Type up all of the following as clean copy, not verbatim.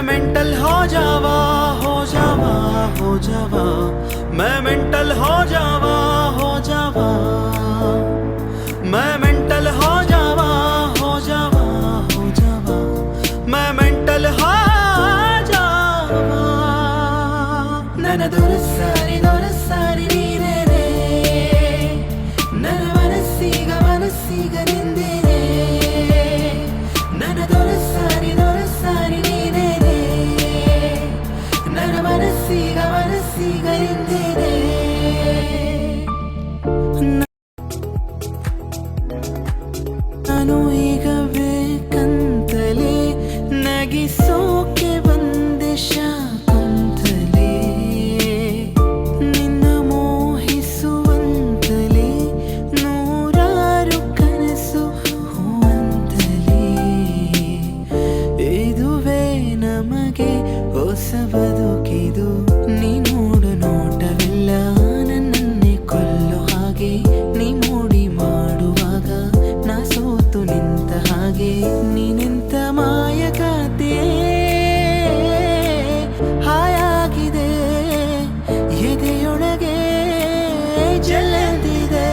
मैं मेंटल हो जावा हो जावा हो जावा, मैं मेंटल हो जावा हो जावा, मैं मेंटल हो जावा हो जावा हो जावा, मैं मेंटल हो जावा. ನನ್ನ ದೊರಸಾರಿ ನೀನೇನೆ, ನನ್ನ ಮನಸ್ಸೀಗ ನಿಂದೇನೆ. ನನ್ನ ದೊರಸಾರಿ ನೀನೇನೆ, ನನ್ನ ಮನಸ್ಸೀಗ ನಿಂದೇನೆ. ನಾನು ಈಗ ಬೇಕಂತಲೇ ನಗಿಸೋಕೆ ಬಂದೆ ಶಾಕುಂತಲೇ, ನಿನ್ನ ಮೋಹಿಸುವಂತಲೇ ನೂರಾರು ಕನಸು ಹೂವಂತಲೇ. ಇದುವೇ ನಮಗೆ ಹೊಸ ಬದುಕಿದು, ನೀ ನೋಡು ನೋಟವೆಲ್ಲ ನನ್ನನ್ನೇ ಕೊಲ್ಲೋ ಹಾಗೆ. ನೀ ಮೋಡಿ ಮಾಡುವಾಗ ನಾ ಸೋತು ನಿಂತ ಹಾಗೆ. ನೀನೆಂತ ಮಾಯಗಾತೆ ಹಾಯಾಗಿದೆ, ಎದೆಯೊಳಗೆ ಜಲ್ಲೆಂದಿದೆ.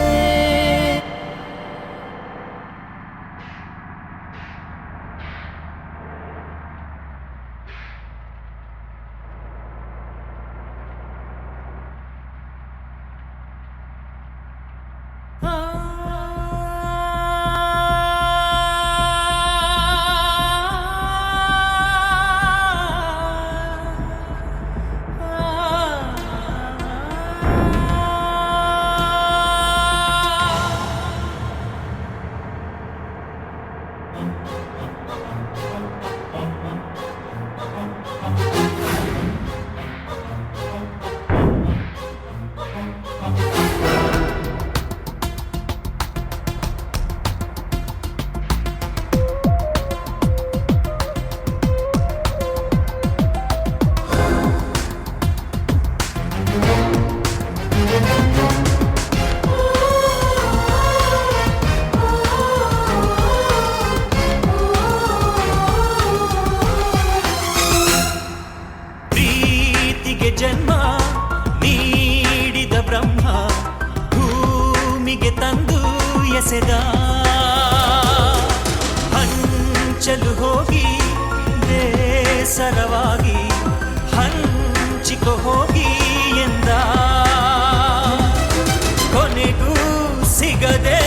ಪ್ರೀತಿಗೆ ಜನ್ಮ ನೀಡಿದ ಬ್ರಹ್ಮ ಭೂಮಿಗೆ ತಂದು ಎಸೆದ. ಹಂಚಲು ಹೋಗಿ ಬೇಸರವಾಗಿ ಹಂಚಿಕೊ ಹೋಗಿ ಎಂದ. ಕೊನೆಗೂ ಸಿಗದೆ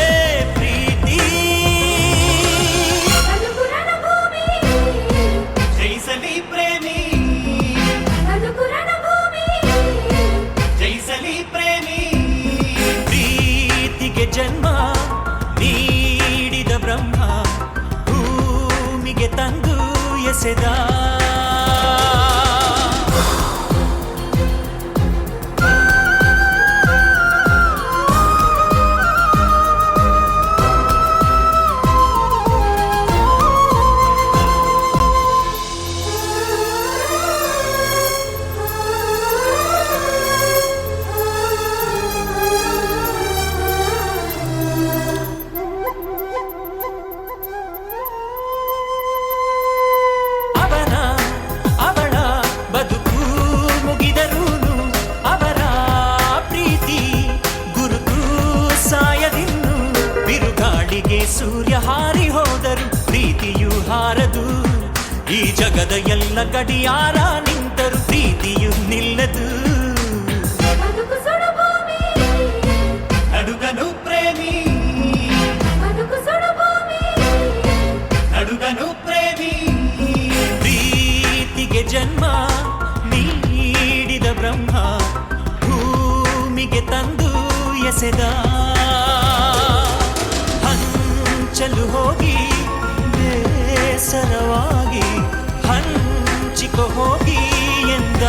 ಪ್ರೀತಿ ಜಯಿಸಲಿ ಪ್ರೇಮಿ, ಜಯಿಸಲಿ ಪ್ರೇಮಿ. ಪ್ರೀತಿಗೆ ಜನ್ಮ ನೀಡಿದ ಬ್ರಹ್ಮ ಭೂಮಿಗೆ ತಂದು ಎಸೆದ. ಸೂರ್ಯ ಹಾರಿ ಹೋದರು ಪ್ರೀತಿಯು ಹಾರದು, ಈ ಜಗದ ಎಲ್ಲ ಗಡಿಯಾರ ನಿಂತರು ಪ್ರೀತಿಯು ನಿಲ್ಲದು. ನಡುಗನು ಪ್ರೇಮಿ, ನಡುಗನು ಪ್ರೇಮಿ. ಪ್ರೀತಿಗೆ ಜನ್ಮ ನೀಡಿದ ಬ್ರಹ್ಮ ಭೂಮಿಗೆ ತಂದು ಎಸೆದ. ಹಂಚಲು ಹೋಗಿ ಬೇಸರವಾಗಿ ಹಂಚಿಕೊ ಹೋಗಿ ಎಂದ.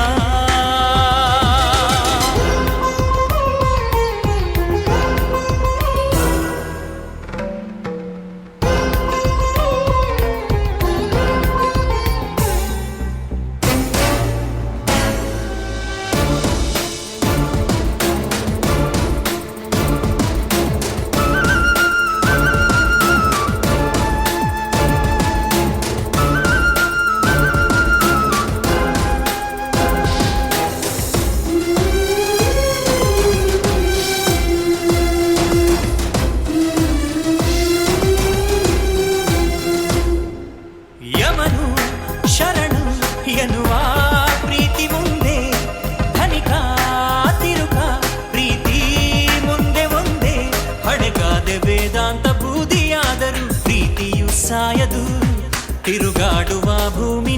भूमि